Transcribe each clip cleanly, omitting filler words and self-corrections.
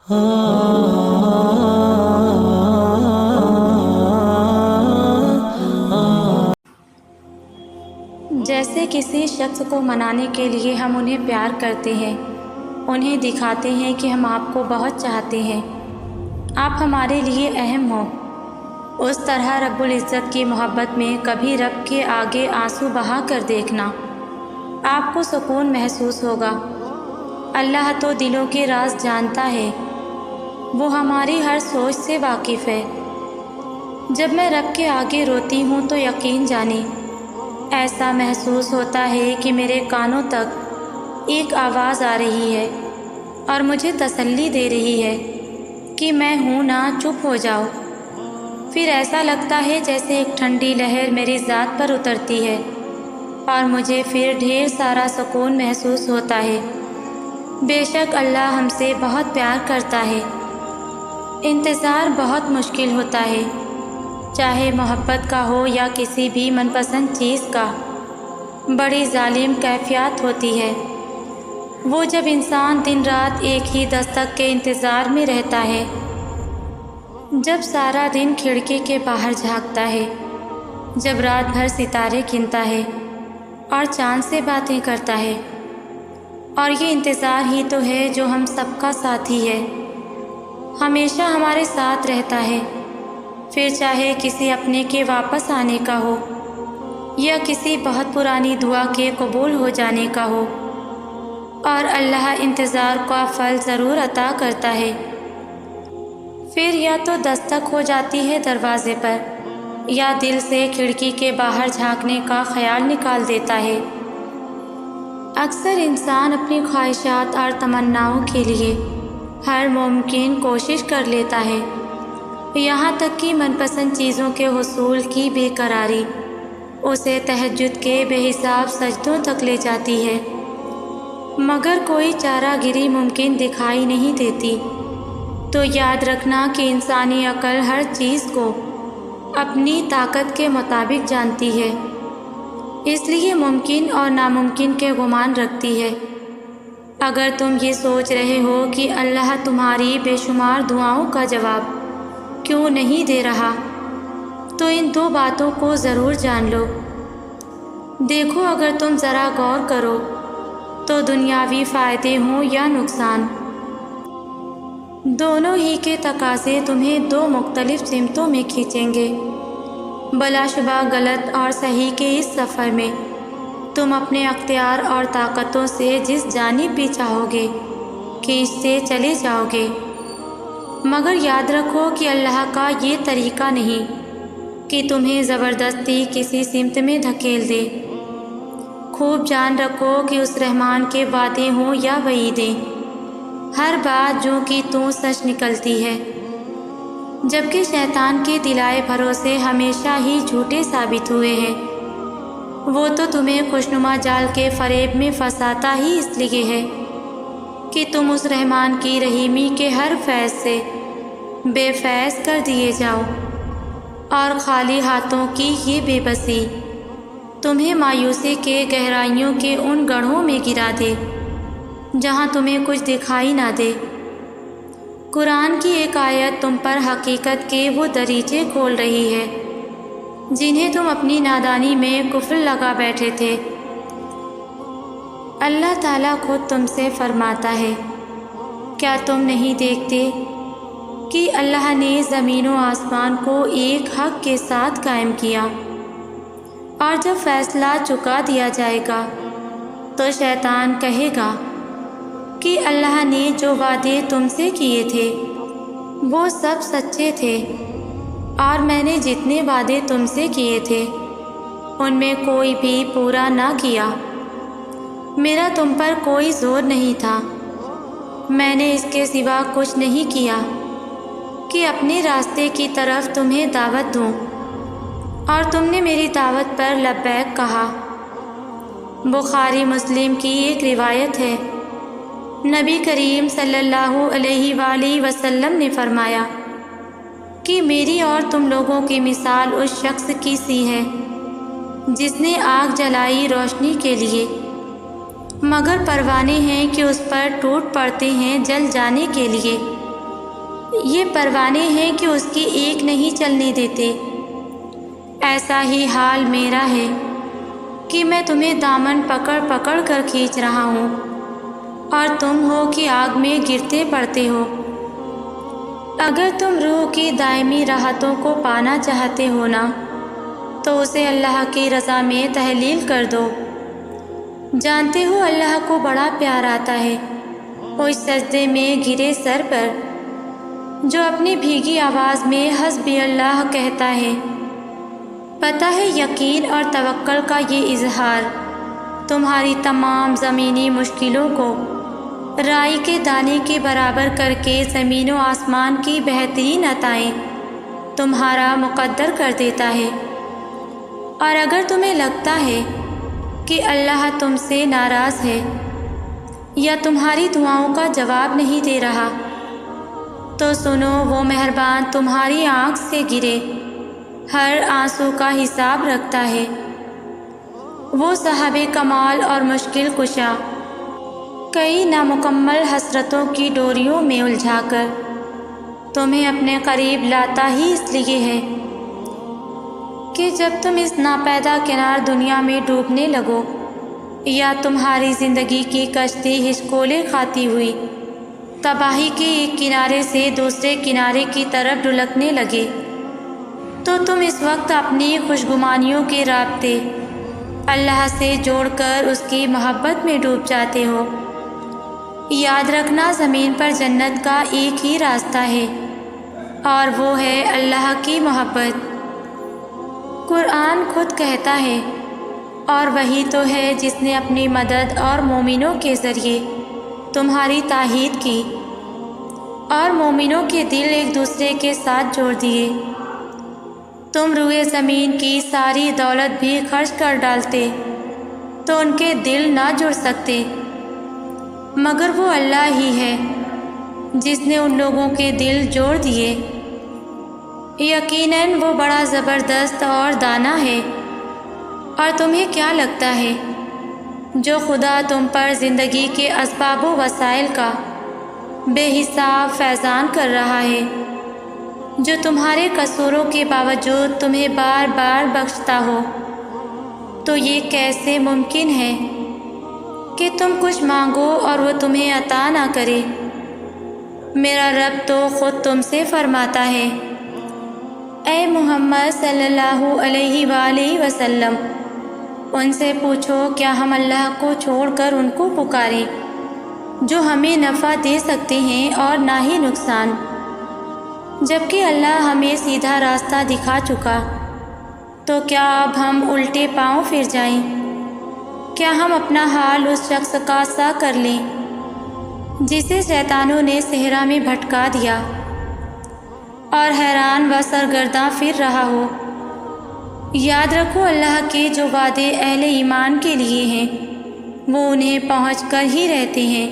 جیسے کسی شخص کو منانے کے لیے ہم انہیں پیار کرتے ہیں، انہیں دکھاتے ہیں کہ ہم آپ کو بہت چاہتے ہیں، آپ ہمارے لیے اہم ہو، اس طرح رب العزت کی محبت میں کبھی رب کے آگے آنسو بہا کر دیکھنا، آپ کو سکون محسوس ہوگا۔ اللہ تو دلوں کے راز جانتا ہے، وہ ہماری ہر سوچ سے واقف ہے۔ جب میں رب کے آگے روتی ہوں تو یقین جانیں ایسا محسوس ہوتا ہے کہ میرے کانوں تک ایک آواز آ رہی ہے اور مجھے تسلی دے رہی ہے کہ میں ہوں نا، چپ ہو جاؤ۔ پھر ایسا لگتا ہے جیسے ایک ٹھنڈی لہر میری ذات پر اترتی ہے اور مجھے پھر ڈھیر سارا سکون محسوس ہوتا ہے۔ بے شک اللہ ہم سے بہت پیار کرتا ہے۔ انتظار بہت مشکل ہوتا ہے، چاہے محبت کا ہو یا کسی بھی من پسند چیز کا، بڑی ظالم کیفیت ہوتی ہے وہ جب انسان دن رات ایک ہی دستک کے انتظار میں رہتا ہے، جب سارا دن کھڑکی کے باہر جھانکتا ہے، جب رات بھر ستارے گنتا ہے اور چاند سے باتیں کرتا ہے۔ اور یہ انتظار ہی تو ہے جو ہم سب کا ساتھی ہے، ہمیشہ ہمارے ساتھ رہتا ہے، پھر چاہے کسی اپنے کے واپس آنے کا ہو یا کسی بہت پرانی دعا کے قبول ہو جانے کا ہو، اور اللہ انتظار کا پھل ضرور عطا کرتا ہے۔ پھر یا تو دستک ہو جاتی ہے دروازے پر، یا دل سے کھڑکی کے باہر جھانکنے کا خیال نکال دیتا ہے۔ اکثر انسان اپنی خواہشات اور تمناؤں کے لیے ہر ممکن کوشش کر لیتا ہے، یہاں تک کہ من پسند چیزوں کے حصول کی بے قراری اسے تہجد کے بے حساب سجدوں تک لے جاتی ہے، مگر کوئی چارہ گیری ممکن دکھائی نہیں دیتی۔ تو یاد رکھنا کہ انسانی عقل ہر چیز کو اپنی طاقت کے مطابق جانتی ہے، اس لیے ممکن اور ناممکن کے گمان رکھتی ہے۔ اگر تم یہ سوچ رہے ہو کہ اللہ تمہاری بے شمار دعاؤں کا جواب کیوں نہیں دے رہا، تو ان دو باتوں کو ضرور جان لو۔ دیکھو، اگر تم ذرا غور کرو تو دنیاوی فائدے ہوں یا نقصان، دونوں ہی کے تقاضے تمہیں دو مختلف سمتوں میں کھینچیں گے۔ بلا شبہ غلط اور صحیح کے اس سفر میں تم اپنے اختیار اور طاقتوں سے جس جانب بھی چاہو گے کھینچتے چلے جاؤ گے، مگر یاد رکھو کہ اللہ کا یہ طریقہ نہیں کہ تمہیں زبردستی کسی سمت میں دھکیل دے۔ خوب جان رکھو کہ اس رحمان کے وعدے ہوں یا وعیدیں، ہر بات جو کہ توں سچ نکلتی ہے، جبکہ شیطان کے دلائے بھروسے ہمیشہ ہی جھوٹے ثابت ہوئے ہیں۔ وہ تو تمہیں خوشنما جال کے فریب میں پھنساتا ہی اس لیے ہے کہ تم اس رحمان کی رحیمی کے ہر فیض سے بے فیض کر دیے جاؤ، اور خالی ہاتھوں کی یہ بے بسی تمہیں مایوسی کے گہرائیوں کے ان گڑھوں میں گرا دے جہاں تمہیں کچھ دکھائی نہ دے۔ قرآن کی ایک آیت تم پر حقیقت کے وہ دریچے کھول رہی ہے جنہیں تم اپنی نادانی میں قفل لگا بیٹھے تھے۔ اللہ تعالیٰ خود تم سے فرماتا ہے، کیا تم نہیں دیکھتے کہ اللہ نے زمین و آسمان کو ایک حق کے ساتھ قائم کیا، اور جب فیصلہ چکا دیا جائے گا تو شیطان کہے گا کہ اللہ نے جو وعدے تم سے کیے تھے وہ سب سچے تھے، اور میں نے جتنے وعدے تم سے کیے تھے ان میں کوئی بھی پورا نہ کیا۔ میرا تم پر کوئی زور نہیں تھا، میں نے اس کے سوا کچھ نہیں کیا کہ اپنے راستے کی طرف تمہیں دعوت دوں، اور تم نے میری دعوت پر لبیک کہا۔ بخاری مسلم کی ایک روایت ہے، نبی کریم صلی اللہ علیہ وآلہ وسلم نے فرمایا کہ میری اور تم لوگوں کی مثال اس شخص کی سی ہے جس نے آگ جلائی روشنی کے لیے، مگر پروانے ہیں کہ اس پر ٹوٹ پڑتے ہیں جل جانے کے لیے۔ یہ پروانے ہیں کہ اس کی ایک نہیں چلنے دیتے۔ ایسا ہی حال میرا ہے کہ میں تمہیں دامن پکڑ پکڑ کر کھینچ رہا ہوں، اور تم ہو کہ آگ میں گرتے پڑتے ہو۔ اگر تم روح کی دائمی راحتوں کو پانا چاہتے ہو نا، تو اسے اللہ کی رضا میں تحلیل کر دو۔ جانتے ہو اللہ کو بڑا پیار آتا ہے وہ اس سجدے میں گرے سر پر جو اپنی بھیگی آواز میں حسبی اللہ کہتا ہے۔ پتہ ہے یقین اور توکل کا یہ اظہار تمہاری تمام زمینی مشکلوں کو رائی کے دانے کے برابر کر کے زمین و آسمان کی بہترین عطائیں تمہارا مقدر کر دیتا ہے۔ اور اگر تمہیں لگتا ہے کہ اللہ تم سے ناراض ہے یا تمہاری دعاؤں کا جواب نہیں دے رہا، تو سنو، وہ مہربان تمہاری آنکھ سے گرے ہر آنسو کا حساب رکھتا ہے۔ وہ صاحب کمال اور مشکل کشا کئی نامکمل حسرتوں کی ڈوریوں میں الجھا کر تمہیں اپنے قریب لاتا ہی اس لیے ہے کہ جب تم اس ناپیدا کنار دنیا میں ڈوبنے لگو یا تمہاری زندگی کی کشتی ہچکولے کھاتی ہوئی تباہی کے ایک کنارے سے دوسرے کنارے کی طرف ڈھلکنے لگے، تو تم اس وقت اپنی خوشگمانیوں کے رابطے اللہ سے جوڑ کر اس کی محبت میں ڈوب جاتے ہو۔ یاد رکھنا، زمین پر جنت کا ایک ہی راستہ ہے، اور وہ ہے اللہ کی محبت۔ قرآن خود کہتا ہے، اور وہی تو ہے جس نے اپنی مدد اور مومنوں کے ذریعے تمہاری تائید کی، اور مومنوں کے دل ایک دوسرے کے ساتھ جوڑ دیے۔ تم روئے زمین کی ساری دولت بھی خرچ کر ڈالتے تو ان کے دل نہ جڑ سکتے، مگر وہ اللہ ہی ہے جس نے ان لوگوں کے دل جوڑ دیے۔ یقیناً وہ بڑا زبردست اور دانا ہے۔ اور تمہیں کیا لگتا ہے جو خدا تم پر زندگی کے اسباب و وسائل کا بے حساب فیضان کر رہا ہے، جو تمہارے قصوروں کے باوجود تمہیں بار بار بخشتا ہو، تو یہ کیسے ممکن ہے کہ تم کچھ مانگو اور وہ تمہیں عطا نہ کرے؟ میرا رب تو خود تم سے فرماتا ہے، اے محمد صلی اللہ علیہ وآلہ وسلم، ان سے پوچھو کیا ہم اللہ کو چھوڑ کر ان کو پکاریں جو ہمیں نفع دے سکتے ہیں اور نہ ہی نقصان، جبکہ اللہ ہمیں سیدھا راستہ دکھا چکا؟ تو کیا اب ہم الٹے پاؤں پھر جائیں؟ کیا ہم اپنا حال اس شخص کا سا کر لیں جسے شیطانوں نے صحرا میں بھٹکا دیا اور حیران و سرگرداں پھر رہا ہو؟ یاد رکھو، اللہ کے جو وعدے اہل ایمان کے لیے ہیں وہ انہیں پہنچ کر ہی رہتے ہیں،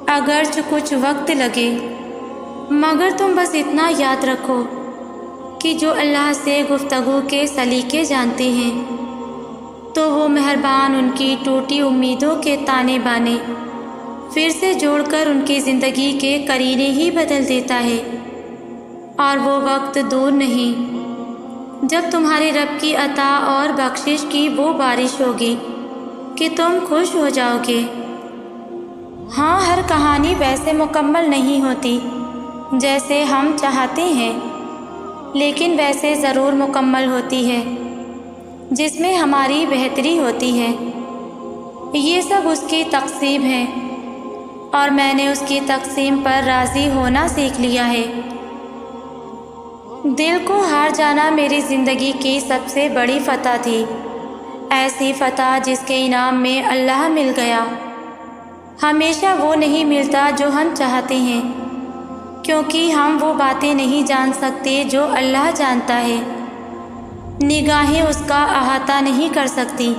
اگرچہ کچھ وقت لگے، مگر تم بس اتنا یاد رکھو کہ جو اللہ سے گفتگو کے سلیقے جانتے ہیں تو وہ مہربان ان کی ٹوٹی امیدوں کے تانے بانے پھر سے جوڑ کر ان کی زندگی کے قرینے ہی بدل دیتا ہے۔ اور وہ وقت دور نہیں جب تمہارے رب کی عطا اور بخشش کی وہ بارش ہوگی کہ تم خوش ہو جاؤ گے۔ ہاں، ہر کہانی ویسے مکمل نہیں ہوتی جیسے ہم چاہتے ہیں، لیکن ویسے ضرور مکمل ہوتی ہے جس میں ہماری بہتری ہوتی ہے۔ یہ سب اس کی تقسیم ہے، اور میں نے اس کی تقسیم پر راضی ہونا سیکھ لیا ہے۔ دل کو ہار جانا میری زندگی کی سب سے بڑی فتح تھی، ایسی فتح جس کے انعام میں اللہ مل گیا۔ ہمیشہ وہ نہیں ملتا جو ہم چاہتے ہیں، کیونکہ ہم وہ باتیں نہیں جان سکتے جو اللہ جانتا ہے۔ نگاہیں اس کا احاطہ نہیں کر سکتی،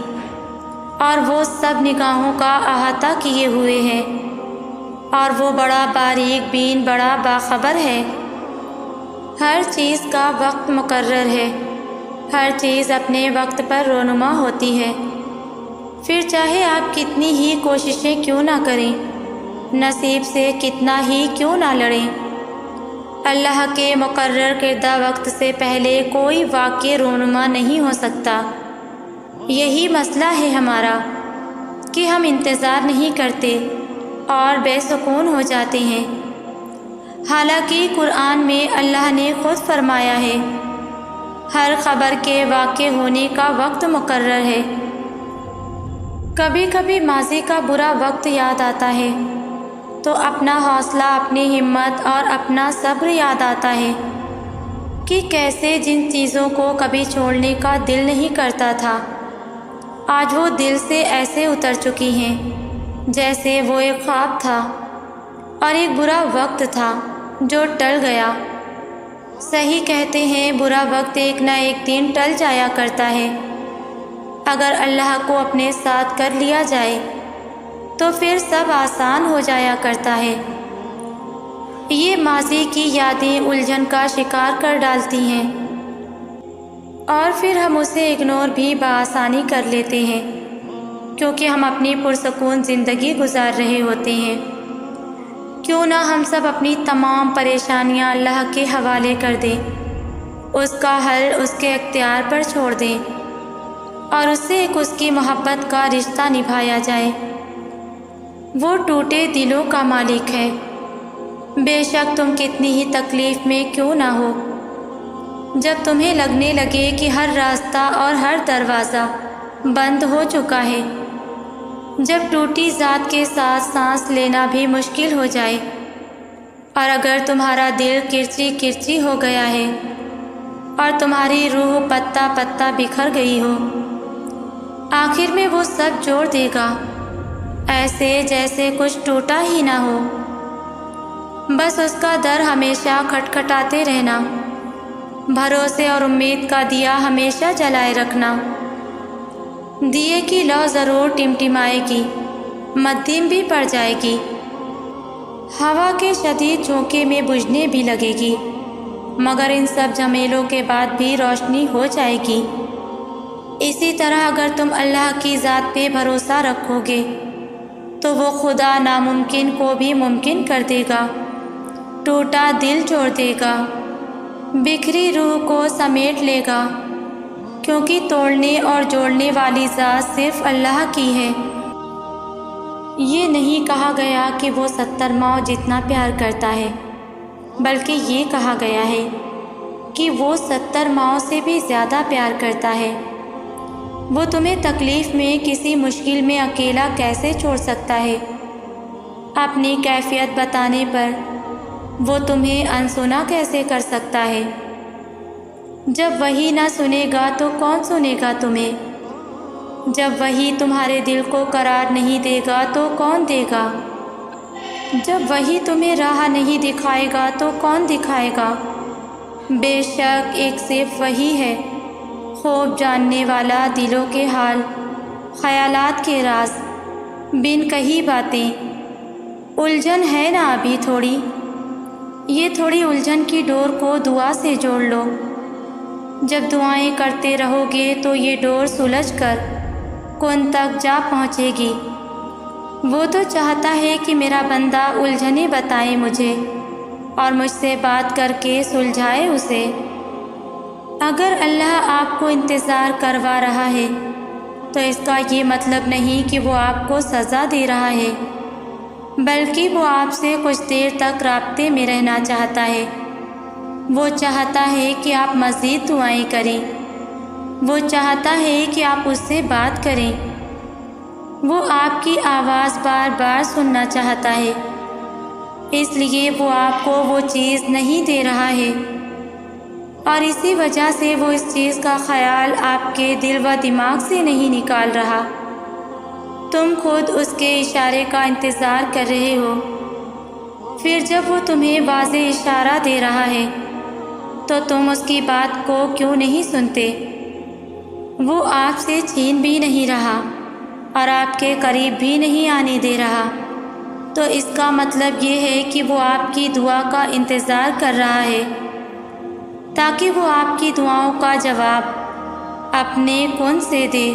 اور وہ سب نگاہوں کا احاطہ کیے ہوئے ہے، اور وہ بڑا باریک بین، بڑا باخبر ہے۔ ہر چیز کا وقت مقرر ہے، ہر چیز اپنے وقت پر رونما ہوتی ہے، پھر چاہے آپ کتنی ہی کوششیں کیوں نہ کریں، نصیب سے کتنا ہی کیوں نہ لڑیں، اللہ کے مقرر کردہ وقت سے پہلے کوئی واقع رونما نہیں ہو سکتا۔ یہی مسئلہ ہے ہمارا کہ ہم انتظار نہیں کرتے اور بے سکون ہو جاتے ہیں، حالانکہ قرآن میں اللہ نے خود فرمایا ہے ہر خبر کے واقع ہونے کا وقت مقرر ہے۔ کبھی کبھی ماضی کا برا وقت یاد آتا ہے تو اپنا حوصلہ، اپنی ہمت اور اپنا صبر یاد آتا ہے کہ کیسے جن چیزوں کو کبھی چھوڑنے کا دل نہیں کرتا تھا آج وہ دل سے ایسے اتر چکی ہیں جیسے وہ ایک خواب تھا اور ایک برا وقت تھا جو ٹل گیا۔ صحیح کہتے ہیں، برا وقت ایک نہ ایک دن ٹل جایا کرتا ہے۔ اگر اللہ کو اپنے ساتھ کر لیا جائے تو پھر سب آسان ہو جایا کرتا ہے۔ یہ ماضی کی یادیں الجھن کا شکار کر ڈالتی ہیں اور پھر ہم اسے اگنور بھی بآسانی کر لیتے ہیں کیونکہ ہم اپنی پرسکون زندگی گزار رہے ہوتے ہیں۔ کیوں نہ ہم سب اپنی تمام پریشانیاں اللہ کے حوالے کر دیں، اس کا حل اس کے اختیار پر چھوڑ دیں اور اس سے ایک اس کی محبت کا رشتہ نبھایا جائے۔ وہ ٹوٹے دلوں کا مالک ہے، بے شک تم کتنی ہی تکلیف میں کیوں نہ ہو، جب تمہیں لگنے لگے کہ ہر راستہ اور ہر دروازہ بند ہو چکا ہے، جب ٹوٹی ذات کے ساتھ سانس لینا بھی مشکل ہو جائے، اور اگر تمہارا دل کرچی کرچی ہو گیا ہے اور تمہاری روح پتا پتا بکھر گئی ہو، آخر میں وہ سب جوڑ دے گا، ایسے جیسے کچھ ٹوٹا ہی نہ ہو۔ بس اس کا در ہمیشہ کھٹکھٹاتے رہنا، بھروسے اور امید کا دیا ہمیشہ جلائے رکھنا۔ دیے کی لو ضرور ٹمٹمائے گی، مدھم بھی پڑ جائے گی، ہوا کے شدید جھونکے میں بجھنے بھی لگے گی، مگر ان سب جھمیلوں کے بعد بھی روشنی ہو جائے گی۔ اسی طرح اگر تم اللہ کی ذات پہ بھروسہ رکھو گے تو وہ خدا ناممکن کو بھی ممکن کر دے گا، ٹوٹا دل جوڑ دے گا، بکھری روح کو سمیٹ لے گا، کیونکہ توڑنے اور جوڑنے والی ذات صرف اللہ کی ہے۔ یہ نہیں کہا گیا کہ وہ 70 ماؤں جتنا پیار کرتا ہے، بلکہ یہ کہا گیا ہے کہ وہ 70 ماؤں سے بھی زیادہ پیار کرتا ہے۔ وہ تمہیں تکلیف میں، کسی مشکل میں اکیلا کیسے چھوڑ سکتا ہے؟ اپنی کیفیت بتانے پر وہ تمہیں انسنا کیسے کر سکتا ہے؟ جب وہی نہ سنے گا تو کون سنے گا تمہیں؟ جب وہی تمہارے دل کو قرار نہیں دے گا تو کون دے گا؟ جب وہی تمہیں راہ نہیں دکھائے گا تو کون دکھائے گا؟ بے شک ایک صرف وہی ہے، خوب جاننے والا دلوں کے حال، خیالات کے راز، بن کہی باتیں۔ الجھن ہے نا ابھی تھوڑی، یہ تھوڑی الجھن کی ڈور کو دعا سے جوڑ لو۔ جب دعائیں کرتے رہو گے تو یہ ڈور سلجھ کر کن تک جا پہنچے گی۔ وہ تو چاہتا ہے کہ میرا بندہ الجھنیں بتائے مجھے اور مجھ سے بات کر کے سلجھائے اسے۔ اگر اللہ آپ کو انتظار کروا رہا ہے تو اس کا یہ مطلب نہیں کہ وہ آپ کو سزا دے رہا ہے، بلکہ وہ آپ سے کچھ دیر تک رابطے میں رہنا چاہتا ہے۔ وہ چاہتا ہے کہ آپ مزید دعائیں کریں، وہ چاہتا ہے کہ آپ اس سے بات کریں، وہ آپ کی آواز بار بار سننا چاہتا ہے، اس لیے وہ آپ کو وہ چیز نہیں دے رہا ہے، اور اسی وجہ سے وہ اس چیز کا خیال آپ کے دل و دماغ سے نہیں نکال رہا۔ تم خود اس کے اشارے کا انتظار کر رہے ہو، پھر جب وہ تمہیں واضح اشارہ دے رہا ہے تو تم اس کی بات کو کیوں نہیں سنتے؟ وہ آپ سے چھین بھی نہیں رہا اور آپ کے قریب بھی نہیں آنے دے رہا، تو اس کا مطلب یہ ہے کہ وہ آپ کی دعا کا انتظار کر رہا ہے تاکہ وہ آپ کی دعاؤں کا جواب اپنے کن سے دے۔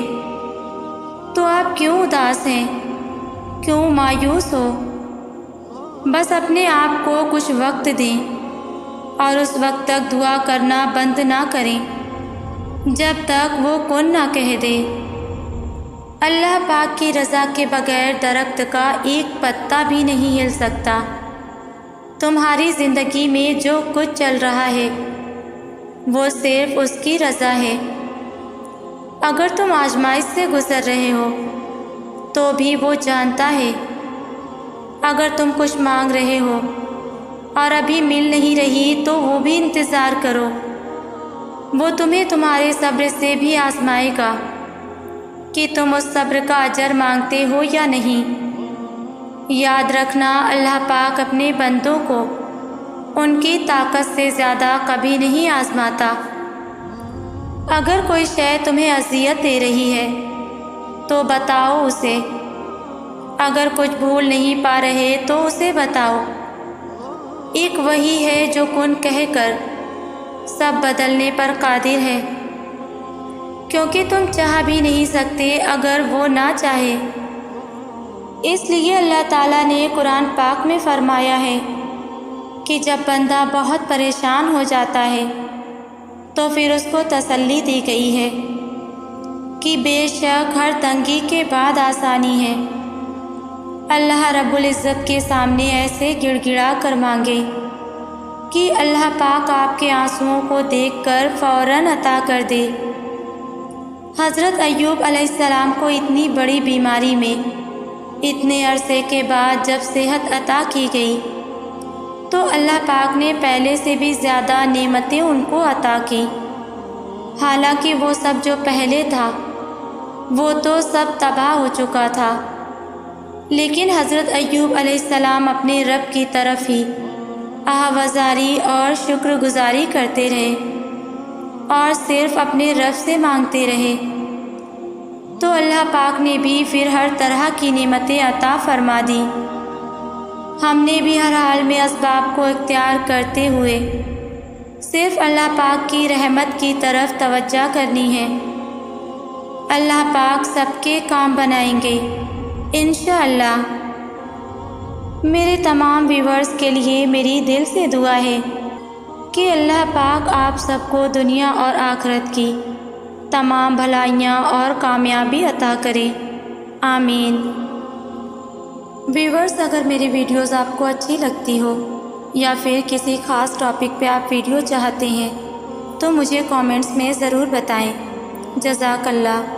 تو آپ کیوں اداس ہیں؟ کیوں مایوس ہو؟ بس اپنے آپ کو کچھ وقت دیں، اور اس وقت تک دعا کرنا بند نہ کریں جب تک وہ کن نہ کہہ دے۔ اللہ پاک کی رضا کے بغیر درخت کا ایک پتا بھی نہیں ہل سکتا۔ تمہاری زندگی میں جو کچھ چل رہا ہے وہ صرف اس کی رضا ہے۔ اگر تم آزمائش سے گزر رہے ہو تو بھی وہ جانتا ہے۔ اگر تم کچھ مانگ رہے ہو اور ابھی مل نہیں رہی تو وہ بھی انتظار کرو، وہ تمہیں تمہارے صبر سے بھی آزمائے گا کہ تم اس صبر کا اجر مانگتے ہو یا نہیں۔ یاد رکھنا، اللہ پاک اپنے بندوں کو ان کی طاقت سے زیادہ کبھی نہیں آزماتا۔ اگر کوئی شے تمہیں اذیت دے رہی ہے تو بتاؤ اسے۔ اگر کچھ بھول نہیں پا رہے تو اسے بتاؤ۔ ایک وہی ہے جو کن کہہ کر سب بدلنے پر قادر ہے، کیونکہ تم چاہ بھی نہیں سکتے اگر وہ نہ چاہے۔ اس لیے اللہ تعالیٰ نے قرآن پاک میں فرمایا ہے کہ جب بندہ بہت پریشان ہو جاتا ہے تو پھر اس کو تسلی دی گئی ہے کہ بے شک ہر تنگی کے بعد آسانی ہے۔ اللہ رب العزت کے سامنے ایسے گڑ گڑا کر مانگے کہ اللہ پاک آپ کے آنسوؤں کو دیکھ کر فوراً عطا کر دے۔ حضرت ایوب علیہ السلام کو اتنی بڑی بیماری میں اتنے عرصے کے بعد جب صحت عطا کی گئی تو اللہ پاک نے پہلے سے بھی زیادہ نعمتیں ان کو عطا کی۔ حالانکہ وہ سب جو پہلے تھا وہ تو سب تباہ ہو چکا تھا، لیکن حضرت ایوب علیہ السلام اپنے رب کی طرف ہی آہوازاری اور شکر گزاری کرتے رہے اور صرف اپنے رب سے مانگتے رہے، تو اللہ پاک نے بھی پھر ہر طرح کی نعمتیں عطا فرما دی۔ ہم نے بھی ہر حال میں اسباب کو اختیار کرتے ہوئے صرف اللہ پاک کی رحمت کی طرف توجہ کرنی ہے۔ اللہ پاک سب کے کام بنائیں گے انشاءاللہ۔ میرے تمام ویورز کے لیے میری دل سے دعا ہے کہ اللہ پاک آپ سب کو دنیا اور آخرت کی تمام بھلائیاں اور کامیابی عطا کرے، آمین۔ ویورز، اگر میری ویڈیوز آپ کو اچھی لگتی ہو یا پھر کسی خاص ٹاپک پہ آپ ویڈیو چاہتے ہیں تو مجھے کامنٹس میں ضرور بتائیں۔ جزاک اللہ۔